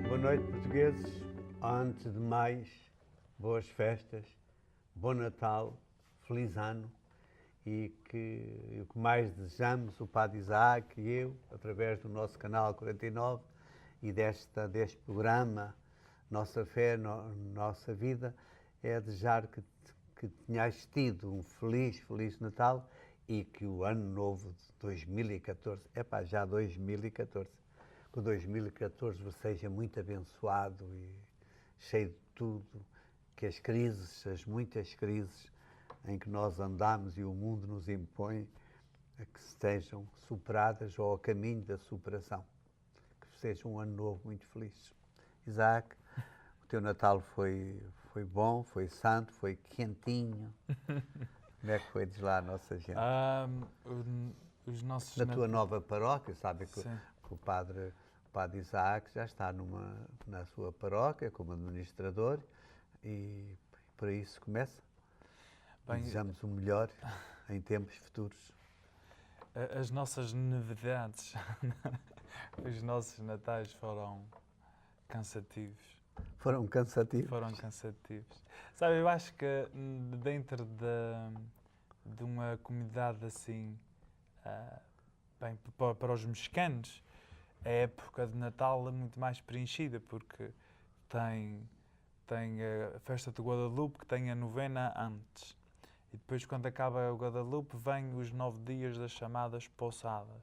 Boa noite, portugueses. Antes de mais, boas festas, bom Natal, feliz ano e o que mais desejamos, o Padre Isaac e eu, através do nosso canal 49 e deste programa, Nossa Fé, Nossa Vida, é desejar que tenhas tido um feliz Natal e que o ano novo de 2014, já 2014, que o 2014 seja muito abençoado e cheio de tudo, que as muitas crises em que nós andamos e o mundo nos impõe, que sejam superadas ou a caminho da superação. Que seja um ano novo muito feliz. Isaac, o teu Natal foi bom, foi santo, foi quentinho. Como é que foi de lá a nossa gente? Os nossos Na tua nova paróquia, sabe que Sim. o padre Isaac já está na sua paróquia como administrador e por aí se começa. Bem, Desejamos o melhor em tempos futuros. as nossas novidades, os nossos natais foram cansativos. Foram cansativos. Foram cansativos. Sabe, eu acho que dentro de uma comunidade assim, bem, para os mexicanos, a época de Natal é muito mais preenchida, porque tem a festa de Guadalupe, que tem a novena antes. E depois, quando acaba o Guadalupe, vem os 9 dias das chamadas Posadas.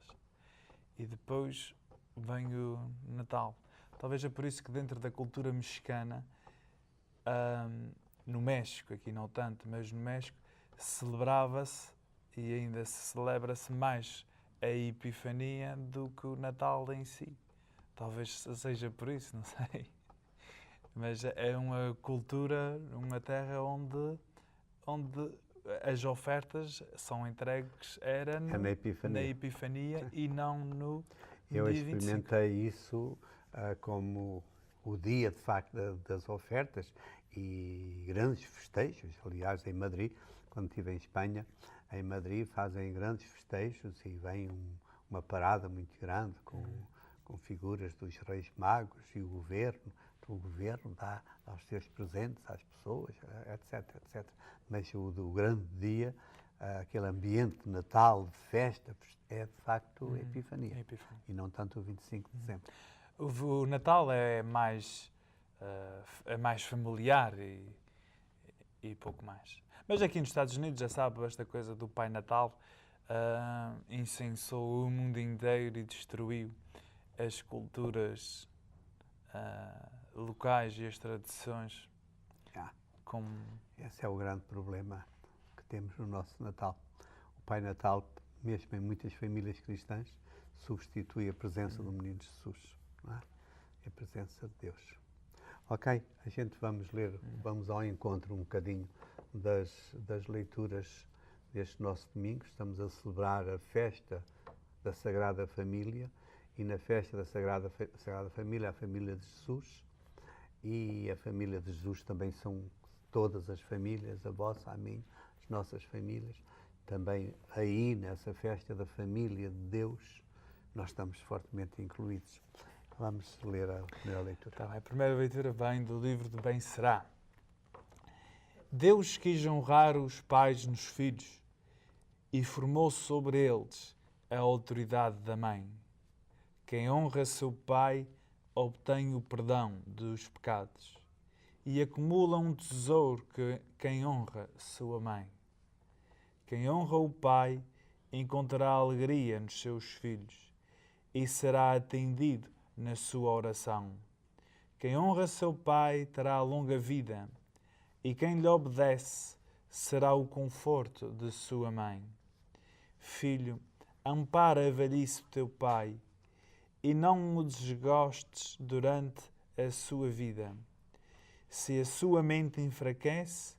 E depois vem o Natal. Talvez é por isso que dentro da cultura mexicana, no México, aqui não tanto, mas no México, celebrava-se e ainda se celebra-se mais a Epifania do que o Natal em si. Talvez seja por isso, não sei. Mas é uma cultura, uma terra onde as ofertas são entregues Na Epifania. na Epifania e não no Eu dia 25. experimentei isso como o dia, de facto, das ofertas e grandes festejos. Aliás, em Madrid, quando estive em Espanha, em Madrid fazem grandes festejos e vem uma parada muito grande com figuras dos Reis Magos e o governo dá os seus presentes às pessoas, etc. Mas o grande dia, aquele ambiente de Natal, de festa, é de facto a Epifania. E não tanto o 25 de dezembro. O Natal é mais familiar e pouco mais. Mas aqui nos Estados Unidos, já sabe, esta coisa do Pai Natal incensou o mundo inteiro e destruiu as culturas locais e as tradições. Como... Esse é o grande problema que temos no nosso Natal. O Pai Natal, mesmo em muitas famílias cristãs, substitui a presença do Menino Jesus, não é? A presença de Deus. Ok, a gente vamos ao encontro um bocadinho das leituras deste nosso domingo. Estamos a celebrar a festa da Sagrada Família e na festa da Sagrada Família, a família de Jesus, e a família de Jesus também são todas as famílias, a vossa, a minha, as nossas famílias. Também aí, nessa festa da família de Deus, nós estamos fortemente incluídos. Vamos ler a primeira leitura. Tá bem, a primeira leitura vem do livro de Bem Será. Deus quis honrar os pais nos filhos e formou sobre eles a autoridade da mãe. Quem honra seu pai obtém o perdão dos pecados e acumula um tesouro que quem honra sua mãe. Quem honra o pai encontrará alegria nos seus filhos e será atendido na sua oração. Quem honra seu pai terá longa vida e quem lhe obedece será o conforto de sua mãe. Filho, ampara a velhice do teu pai e não o desgostes durante a sua vida. Se a sua mente enfraquece,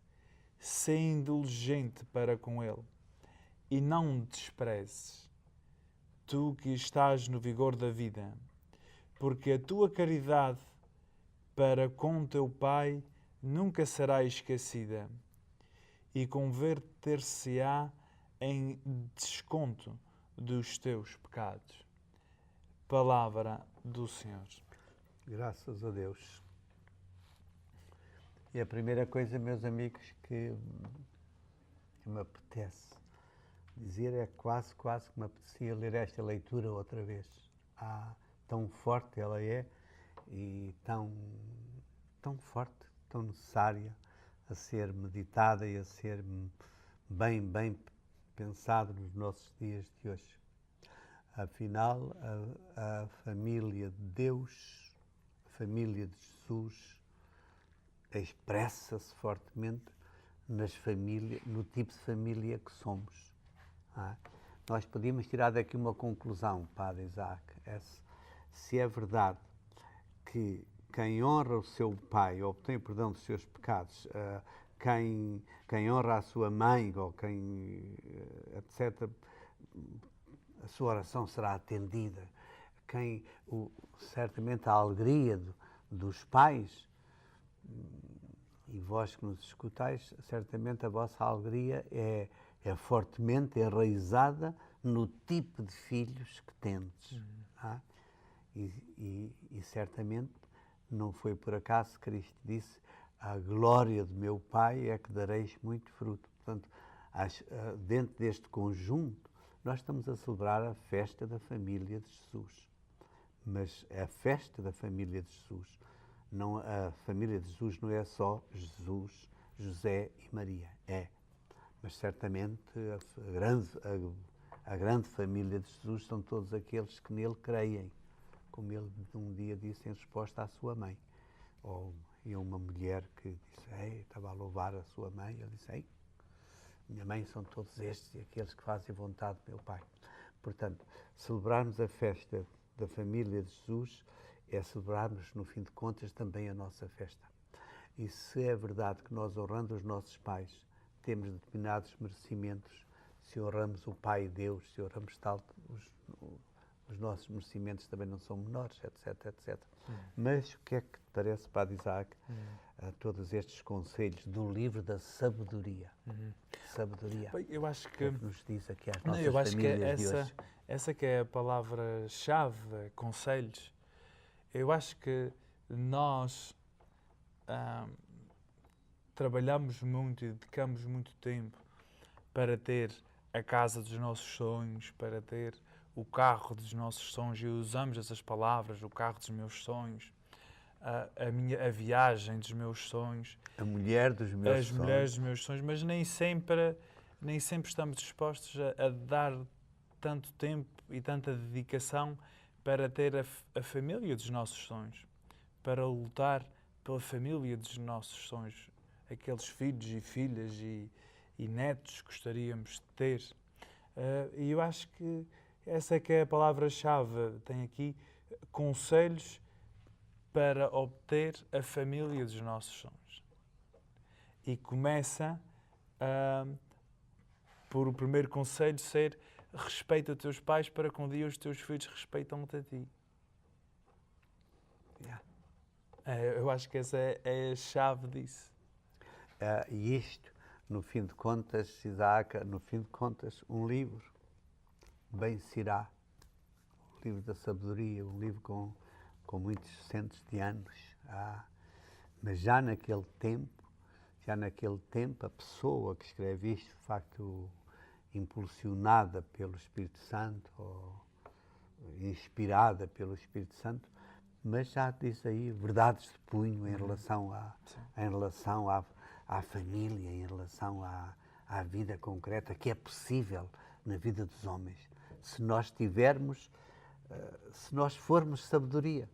sê indulgente para com ele e não o desprezes, tu que estás no vigor da vida, porque a tua caridade para com teu pai nunca será esquecida e converter-se-á em desconto dos teus pecados. Palavra do Senhor. Graças a Deus. E a primeira coisa, meus amigos, que me apetece dizer é quase que me apetecia ler esta leitura outra vez. Tão forte ela é e tão forte, tão necessária a ser meditada e a ser bem pensado nos nossos dias de hoje. Afinal, a família de Deus, a família de Jesus, expressa-se fortemente no tipo de família que somos. Nós podíamos tirar daqui uma conclusão, Padre Isaac, se é verdade que quem honra o seu pai obtém perdão dos seus pecados, quem honra a sua mãe, ou etc., a sua oração será atendida. Certamente a alegria dos pais, e vós que nos escutais, certamente a vossa alegria é fortemente enraizada no tipo de filhos que tendes. E certamente não foi por acaso que Cristo disse: a glória do meu Pai é que dareis muito fruto. Portanto, dentro deste conjunto, nós estamos a celebrar a festa da família de Jesus. Mas a festa da família de Jesus, a família de Jesus não é só Jesus, José e Maria, mas certamente a grande família de Jesus são todos aqueles que nele creem, como ele um dia disse em resposta à sua mãe. E uma mulher que disse, estava a louvar a sua mãe, ele disse, minha mãe são todos estes e aqueles que fazem vontade do meu Pai. Portanto, celebrarmos a festa da família de Jesus é celebrarmos, no fim de contas, também a nossa festa. E se é verdade que nós, honrando os nossos pais, temos determinados merecimentos, se honramos o Pai Deus, se honramos os nossos merecimentos também não são menores, etc. Mas o que é que te parece, Padre Isaac, a todos estes conselhos do livro da sabedoria? Sabedoria. Eu acho que, o que nos diz aqui às nossas eu acho famílias que de hoje. essa que é a palavra-chave, conselhos. Eu acho que nós trabalhamos muito e dedicamos muito tempo para ter a casa dos nossos sonhos, para ter o carro dos nossos sonhos, e usamos essas palavras, o carro dos meus sonhos, a viagem dos meus sonhos, a mulher dos meus as sonhos. mulheres dos meus sonhos, mas nem sempre estamos dispostos a dar tanto tempo e tanta dedicação para ter a família dos nossos sonhos, para lutar pela família dos nossos sonhos, aqueles filhos e filhas e netos que gostaríamos de ter. E eu acho que essa é que é a palavra-chave. Tem aqui conselhos para obter a família dos nossos sonhos. E começa por o primeiro conselho ser: respeita os teus pais para que um dia os teus filhos respeitam-te a ti. Eu acho que essa é a chave disso. E isto, no fim de contas, Isaac, um livro bem será, um livro da sabedoria, um livro com muitos centos de anos. Mas já naquele tempo, a pessoa que escreve isto, de facto, impulsionada pelo Espírito Santo, ou inspirada pelo Espírito Santo, mas já diz aí verdades de punho em relação à família, em relação à vida concreta, que é possível na vida dos homens, se nós formos sabedoria,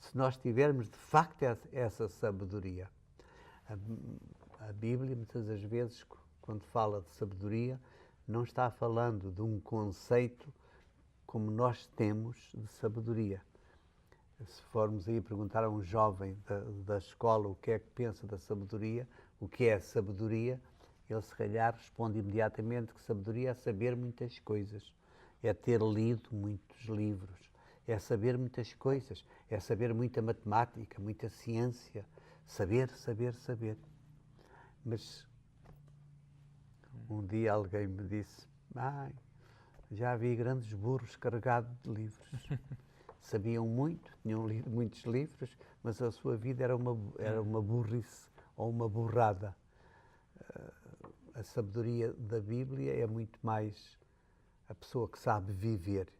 se nós tivermos de facto essa sabedoria. A Bíblia, muitas das vezes, quando fala de sabedoria, não está falando de um conceito como nós temos de sabedoria. Se formos aí perguntar a um jovem da escola o que é que pensa da sabedoria, o que é sabedoria, ele se calhar responde imediatamente que sabedoria é saber muitas coisas, é ter lido muitos livros, é saber muitas coisas, é saber muita matemática, muita ciência, saber. Mas um dia alguém me disse, já vi grandes burros carregados de livros. sabiam muito, tinham lido muitos livros, mas a sua vida era uma burrice ou uma burrada. A sabedoria da Bíblia é muito mais a pessoa que sabe viver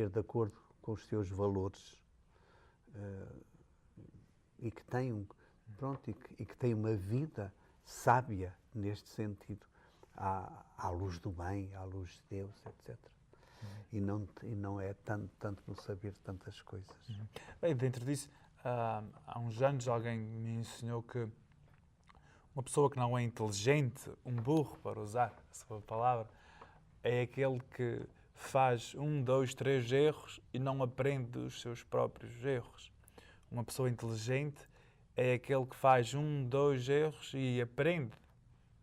de acordo com os seus valores, e que tem e que tem uma vida sábia neste sentido, à luz do bem, à luz de Deus, etc. E não é tanto no saber tantas coisas. Bem, dentro disso, há uns anos alguém me ensinou que uma pessoa que não é inteligente, um burro, para usar a sua palavra, é aquele que faz 1, 2, 3 erros e não aprende dos seus próprios erros. Uma pessoa inteligente é aquele que faz 1, 2 erros e aprende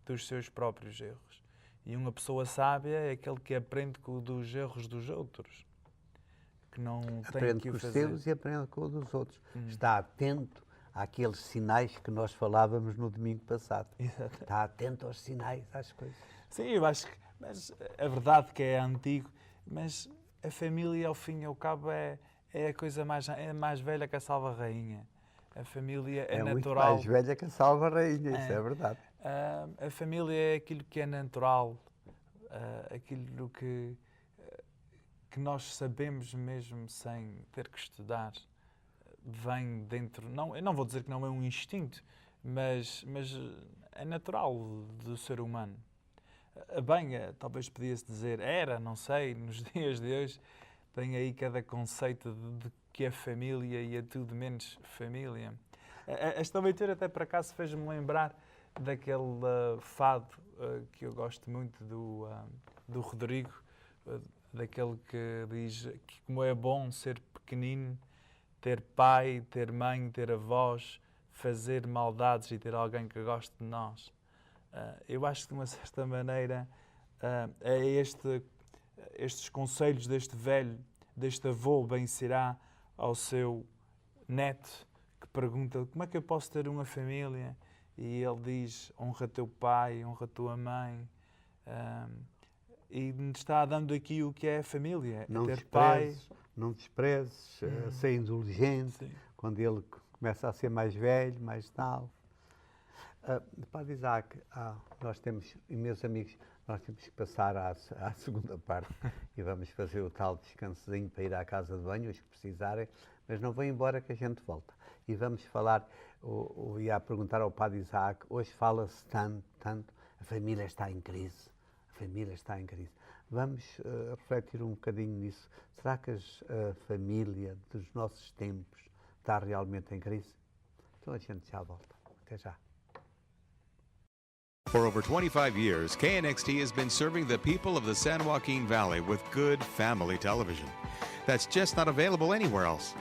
dos seus próprios erros. E uma pessoa sábia é aquele que aprende dos erros dos outros. Que não tem que o fazer. Aprende com os seus e aprende com os dos outros. Está atento àqueles sinais que nós falávamos no domingo passado. Exato. Está atento aos sinais, às coisas. Sim, eu acho que... Mas a verdade que é antigo, mas a família, ao fim e ao cabo, é a coisa mais velha que a salva-rainha. A família é natural. Muito mais velha que a salva-rainha, isso é verdade. A família é aquilo que é natural, aquilo que nós sabemos mesmo sem ter que estudar. Vem dentro, não, eu não vou dizer que não é um instinto, mas é natural do ser humano. Bem, talvez podia-se dizer, não sei, nos dias de hoje tem aí cada conceito de que é família e é tudo menos família. Esta leitura até por acaso fez-me lembrar daquele fado que eu gosto muito do Rodrigo, daquele que diz que como é bom ser pequenino, ter pai, ter mãe, ter avós, fazer maldades e ter alguém que goste de nós. Eu acho que de uma certa maneira estes conselhos deste velho, deste avô bem-será ao seu neto, que pergunta como é que eu posso ter uma família? E ele diz, honra teu pai, honra tua mãe. E nos está dando aqui o que é a família. Não ter desprezes, pai. Não desprezes, ser indulgente. Sim. Quando ele começa a ser mais velho, mais tal. Padre Isaac, nós temos, e meus amigos, nós temos que passar à segunda parte e vamos fazer o tal descansozinho para ir à casa de banho, os que precisarem, mas não vão embora que a gente volta. E vamos falar, ia perguntar ao Padre Isaac, hoje fala-se tanto, a família está em crise, Vamos refletir um bocadinho nisso. Será que a família dos nossos tempos está realmente em crise? Então a gente já volta. Até já. For over 25 years, KNXT has been serving the people of the San Joaquin Valley with good family television that's just not available anywhere else.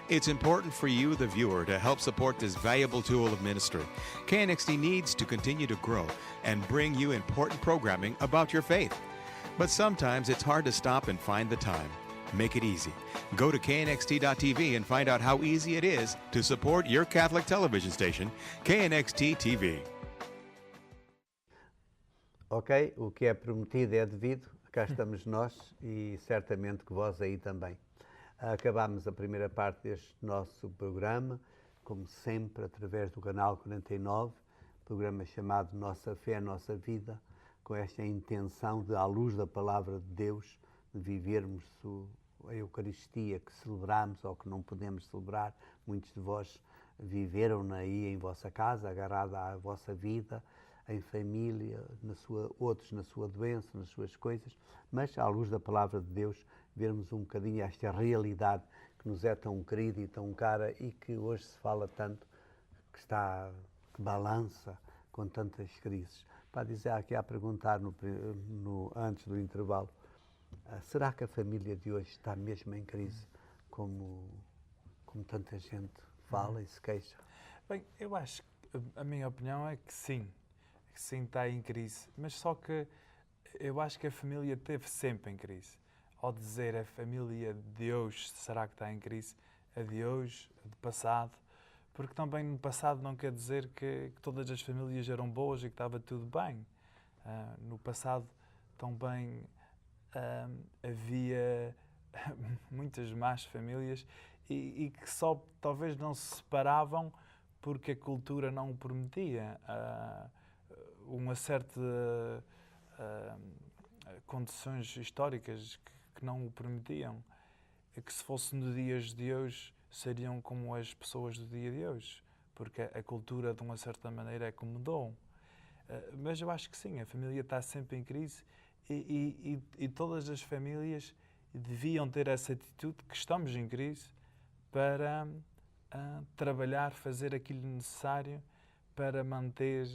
It's important for you, the viewer, to help support this valuable tool of ministry. KNXT needs to continue to grow and bring you important programming about your faith. But sometimes it's hard to stop and find the time. Make it easy. Go to knxt.tv and find out how easy it is to support your Catholic television station, KNXT TV. Ok, o que é prometido é devido, cá estamos nós e certamente que vós aí também. Acabámos a primeira parte deste nosso programa, como sempre, através do canal 49, programa chamado Nossa Fé, Nossa Vida, com esta intenção de, à luz da Palavra de Deus, de vivermos a Eucaristia que celebramos ou que não podemos celebrar. Muitos de vós viveram aí em vossa casa, agarrada à vossa vida, em família, outros na sua doença, nas suas coisas, mas à luz da Palavra de Deus, vermos um bocadinho esta realidade que nos é tão querida e tão cara e que hoje se fala tanto, que balança com tantas crises. Para dizer aqui a perguntar antes do intervalo, será que a família de hoje está mesmo em crise, como tanta gente fala e se queixa? Bem, eu acho que a minha opinião é que sim está em crise, mas só que eu acho que a família esteve sempre em crise. Ao dizer a família de hoje, será que está em crise? A de hoje, a do passado, porque também no passado não quer dizer que todas as famílias eram boas e que estava tudo bem. No passado também havia muitas más famílias e que só talvez não se separavam porque a cultura não o permitia. Uma certa condições históricas que não o permitiam. Que se fosse nos dias de hoje seriam como as pessoas do dia de hoje, porque a cultura de uma certa maneira é como mudou. Mas eu acho que sim, a família está sempre em crise e todas as famílias deviam ter essa atitude que estamos em crise para trabalhar, fazer aquilo necessário para manter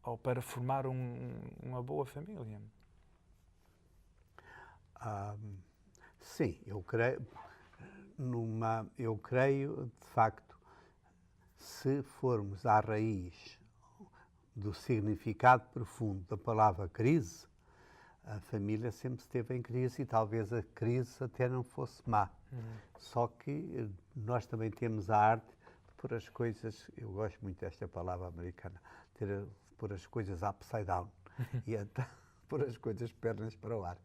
ou para formar uma boa família. Sim, eu creio, de facto, se formos à raiz do significado profundo da palavra crise, a família sempre esteve em crise e talvez a crise até não fosse má. Só que nós também temos a arte de pôr as coisas, eu gosto muito desta palavra americana, de pôr as coisas upside down e então, pôr as coisas pernas para o ar.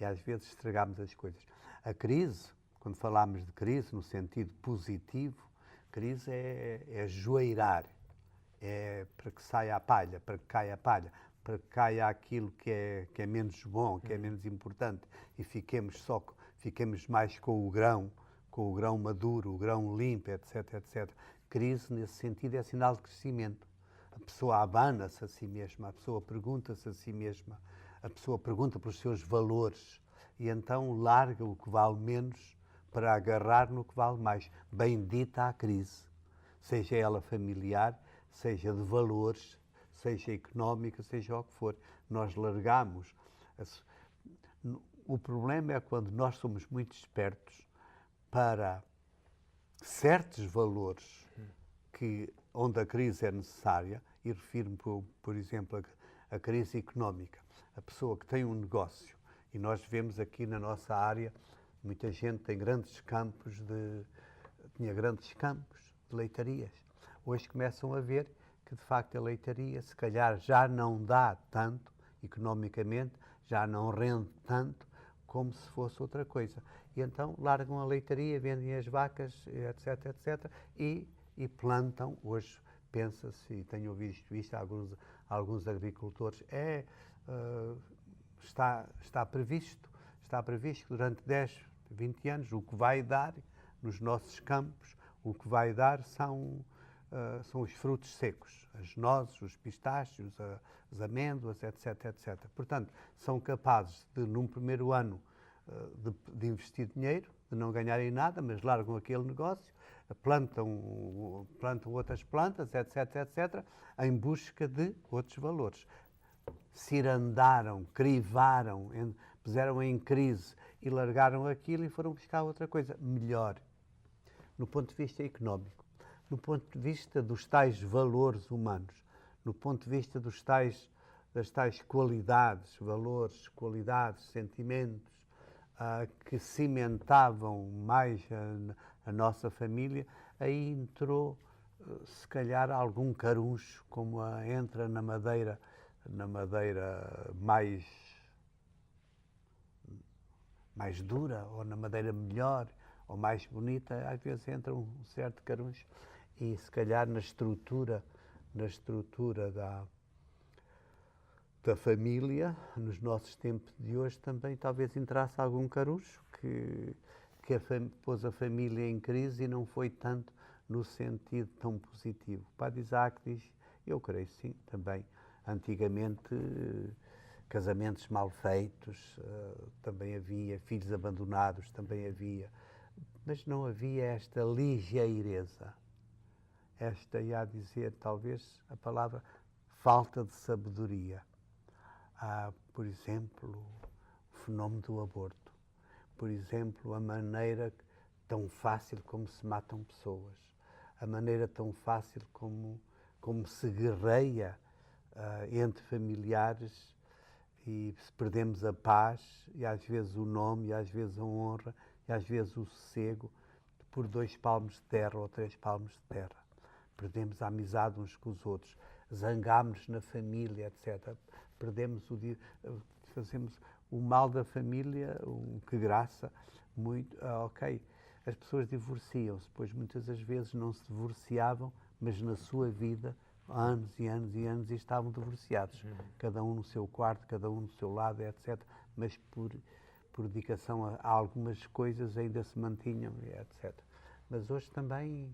E às vezes estragamos as coisas. A crise, quando falamos de crise no sentido positivo, crise é ajoelhar, é para que saia a palha, para que caia a palha, para que caia aquilo que é menos bom, que é menos importante e fiquemos mais com o grão maduro, o grão limpo, etc, etc. Crise, nesse sentido, é sinal de crescimento. A pessoa abana-se a si mesma, a pessoa pergunta-se a si mesma, a pessoa pergunta pelos seus valores e então larga o que vale menos para agarrar no que vale mais. Bendita a crise, seja ela familiar, seja de valores, seja económica, seja o que for. Nós largamos. O problema é quando nós somos muito espertos para certos valores onde a crise é necessária, e refiro-me, por exemplo, a crise económica. A pessoa que tem um negócio, e nós vemos aqui na nossa área, muita gente tem tinha grandes campos de leitarias. Hoje começam a ver que, de facto, a leitaria, se calhar, já não dá tanto, economicamente, já não rende tanto, como se fosse outra coisa. E então largam a leitaria, vendem as vacas, etc, etc, e plantam. Hoje pensa-se, e tenho visto isto, alguns agricultores, está previsto que durante 10, 20 anos o que vai dar nos nossos campos, o que vai dar são os frutos secos, as nozes, os pistácios, as amêndoas, etc, etc. Portanto, são capazes de, num primeiro ano, de investir dinheiro, de não ganharem nada, mas largam aquele negócio, plantam outras plantas, etc, etc, em busca de outros valores. Cirandaram, crivaram, puseram em crise e largaram aquilo e foram buscar outra coisa melhor, no ponto de vista económico, no ponto de vista dos tais valores humanos, no ponto de vista das tais qualidades, valores, qualidades, sentimentos, que cimentavam mais a nossa família. Aí entrou, se calhar, algum caruncho, como entra na madeira mais dura, ou na madeira melhor, ou mais bonita, às vezes entra um certo caruncho. E se calhar na estrutura da família, nos nossos tempos de hoje, também talvez entrasse algum caruncho que pôs a família em crise e não foi tanto no sentido tão positivo. O Padre Isaac diz, eu creio sim, também. Antigamente, casamentos mal feitos, também havia, filhos abandonados, também havia, mas não havia esta ligeireza, ia a dizer, talvez, a palavra falta de sabedoria. Por exemplo, o fenómeno do aborto. Por exemplo, a maneira tão fácil como se matam pessoas. A maneira tão fácil como se guerreia entre familiares e se perdemos a paz e às vezes o nome, e às vezes a honra, e às vezes o sossego por 2 palmos de terra ou 3 palmos de terra. Perdemos a amizade uns com os outros, zangámos-nos na família, etc. Fazemos o mal da família, que graça, muito, ok. As pessoas divorciam-se, pois muitas das vezes não se divorciavam, mas na sua vida, anos e anos e anos, e estavam divorciados. Cada um no seu quarto, cada um no seu lado, etc. Mas por dedicação a algumas coisas ainda se mantinham, etc. Mas hoje também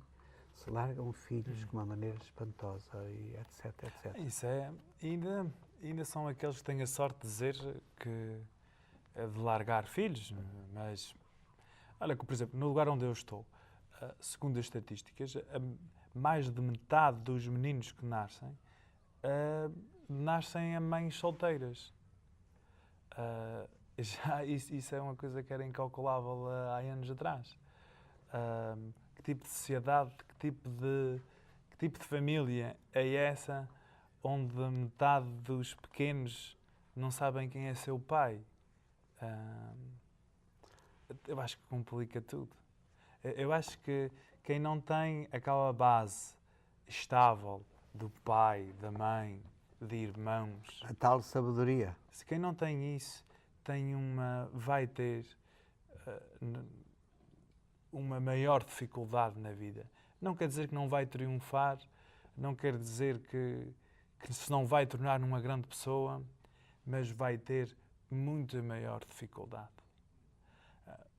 se largam filhos de uma maneira espantosa, e etc, etc. Isso é, ainda são aqueles que têm a sorte de dizer que é de largar filhos, mas olha que, por exemplo, no lugar onde eu estou, segundo as estatísticas, mais de metade dos meninos que nascem nascem a mães solteiras. Isso é uma coisa que era incalculável há anos atrás. Que tipo de sociedade, que tipo de família é essa onde metade dos pequenos não sabem quem é seu pai? Eu acho que complica tudo. Eu acho que quem não tem aquela base estável do pai, da mãe, de irmãos, A tal sabedoria. se quem não tem isso, vai ter uma maior dificuldade na vida. Não quer dizer que não vai triunfar, não quer dizer que se não vai tornar uma grande pessoa, mas vai ter muito maior dificuldade.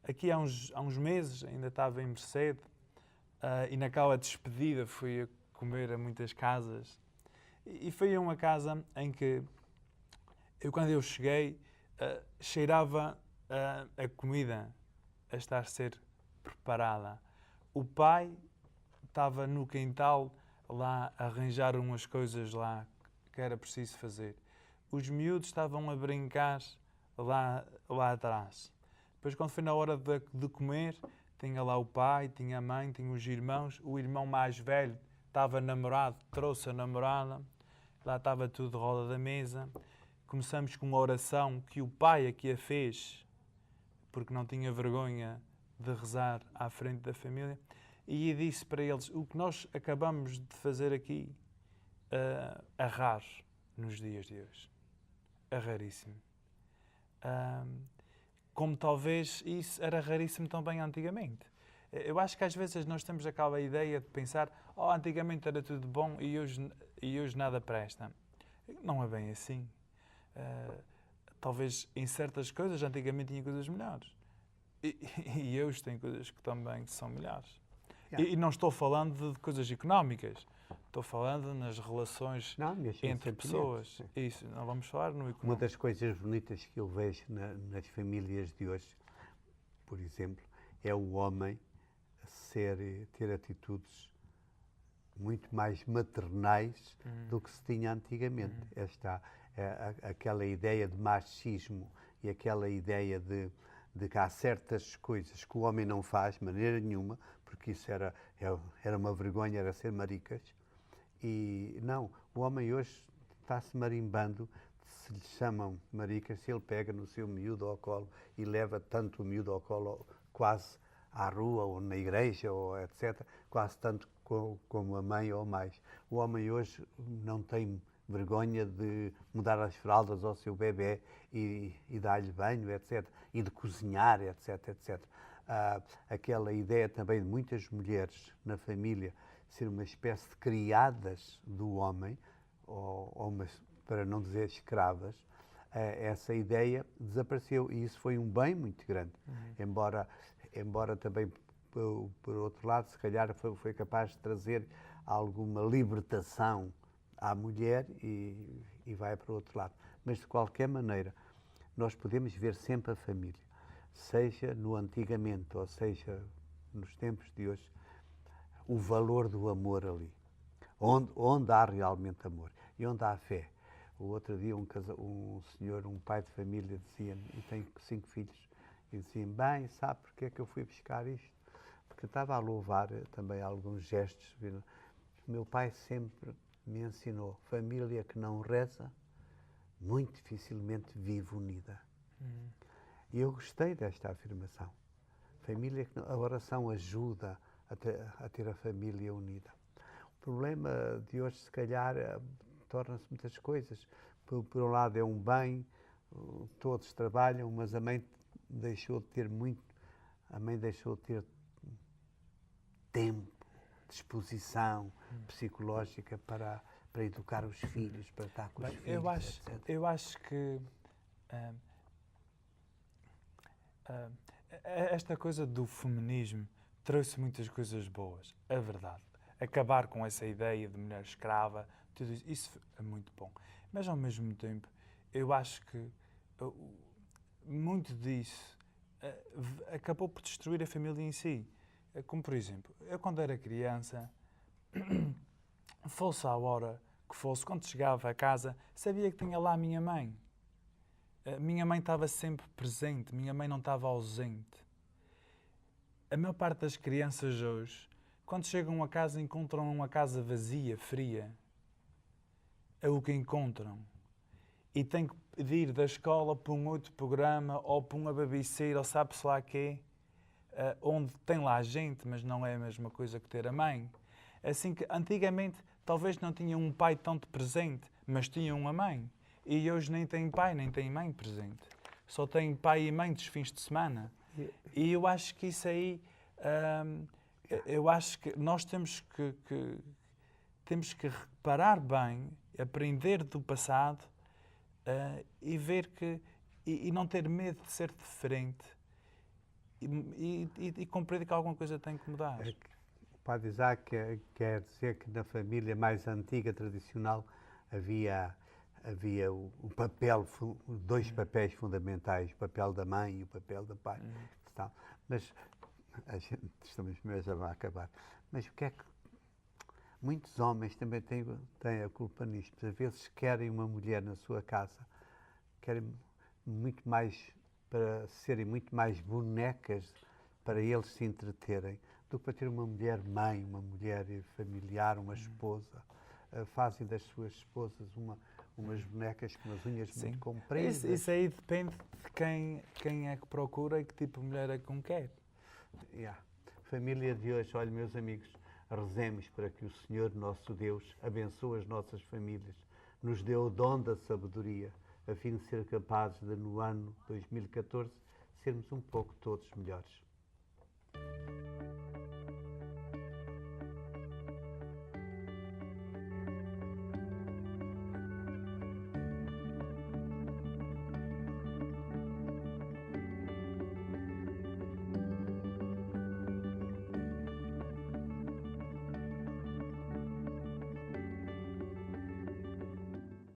Aqui há uns meses, ainda estava em Mercede, e naquela despedida fui a comer a muitas casas. E foi a uma casa em que, quando eu cheguei, cheirava a comida a estar a ser preparada. O pai estava no quintal lá a arranjar umas coisas lá que era preciso fazer. Os miúdos estavam a brincar lá atrás. Depois, quando foi na hora de comer, tinha lá o pai, tinha a mãe, tinha os irmãos. O irmão mais velho estava namorado, trouxe a namorada. Lá estava tudo de roda da mesa. Começamos com uma oração que o pai aqui a fez, porque não tinha vergonha de rezar à frente da família. E disse para eles, o que nós acabamos de fazer aqui é raro nos dias de hoje. É raríssimo. Como talvez isso era raríssimo também antigamente. Eu acho que às vezes nós temos aquela ideia de pensar antigamente era tudo bom e hoje nada presta. Não é bem assim. Talvez em certas coisas antigamente tinha coisas melhores. E hoje tem coisas que também são melhores. Yeah. E não estou falando de coisas económicas. Estou falando nas relações entre pessoas. Isso, não vamos falar no económico. Uma das coisas bonitas que eu vejo nas famílias de hoje, por exemplo, é o homem ter atitudes muito mais maternais do que se tinha antigamente. Aquela ideia de machismo e aquela ideia de que há certas coisas que o homem não faz de maneira nenhuma, porque isso era uma vergonha, era ser maricas. E não, o homem hoje está-se marimbando, se lhe chamam maricas, se ele pega no seu miúdo ao colo e leva tanto o miúdo ao colo quase à rua ou na igreja, ou etc., quase tanto como a mãe ou mais. O homem hoje não tem vergonha de mudar as fraldas ao seu bebê e dar-lhe banho, etc., e de cozinhar, etc., etc. Aquela ideia também de muitas mulheres na família ser uma espécie de criadas do homem, para não dizer escravas, essa ideia desapareceu e isso foi um bem muito grande. Embora também, por outro lado, se calhar foi capaz de trazer alguma libertação à mulher e vai para o outro lado. Mas, de qualquer maneira, nós podemos ver sempre a família, seja no antigamente ou seja nos tempos de hoje, o valor do amor ali, onde há realmente amor e onde há fé. O outro dia um senhor, um pai de família, dizia-me, e tem 5 filhos, e dizia-me, bem, sabe porque é que eu fui buscar isto? Porque estava a louvar também alguns gestos. O meu pai sempre me ensinou, família que não reza, muito dificilmente vive unida. E eu gostei desta afirmação. Família que a oração ajuda a ter a família unida. O problema de hoje, se calhar, torna-se muitas coisas. Por um lado é um bem, todos trabalham, mas a mãe deixou de ter tempo, disposição psicológica para educar os filhos, para estar com os filhos, etc. Eu acho que esta coisa do feminismo trouxe muitas coisas boas, é verdade. Acabar com essa ideia de mulher escrava, tudo isso é muito bom. Mas, ao mesmo tempo, eu acho que muito disso acabou por destruir a família em si. Como, por exemplo, eu quando era criança, fosse à hora que fosse, quando chegava a casa, sabia que tinha lá a minha mãe. A minha mãe estava sempre presente, minha mãe não estava ausente. A maior parte das crianças hoje, quando chegam a casa, encontram uma casa vazia, fria. É o que encontram. E têm que ir da escola para um outro programa, ou para uma babysitter, ou sabe-se lá quê, onde tem lá a gente, mas não é a mesma coisa que ter a mãe. Assim que, antigamente, talvez não tinham um pai tanto presente, mas tinham uma mãe. E hoje nem têm pai, nem têm mãe presente. Só têm pai e mãe dos fins de semana. E eu acho que isso aí... eu acho que nós temos que reparar bem, aprender do passado e ver que... E não ter medo de ser diferente. E compreender que alguma coisa tem que mudar. O Padre Isaac quer dizer que na família mais antiga, tradicional, havia dois papéis fundamentais, o papel da mãe e o papel do pai. Mas estamos mesmo a acabar. Mas o que é que muitos homens também têm a culpa nisto? Às vezes querem uma mulher na sua casa, querem muito mais para serem muito mais bonecas para eles se entreterem do que para ter uma mulher mãe, uma mulher familiar, uma esposa. Fazem das suas esposas umas bonecas com as unhas muito compridas. Isso aí depende de quem é que procura e que tipo de mulher é que quer. Família de hoje, olha, meus amigos, rezemos para que o Senhor, nosso Deus, abençoe as nossas famílias, nos dê o dom da sabedoria, a fim de ser capazes de, no ano 2014, sermos um pouco todos melhores.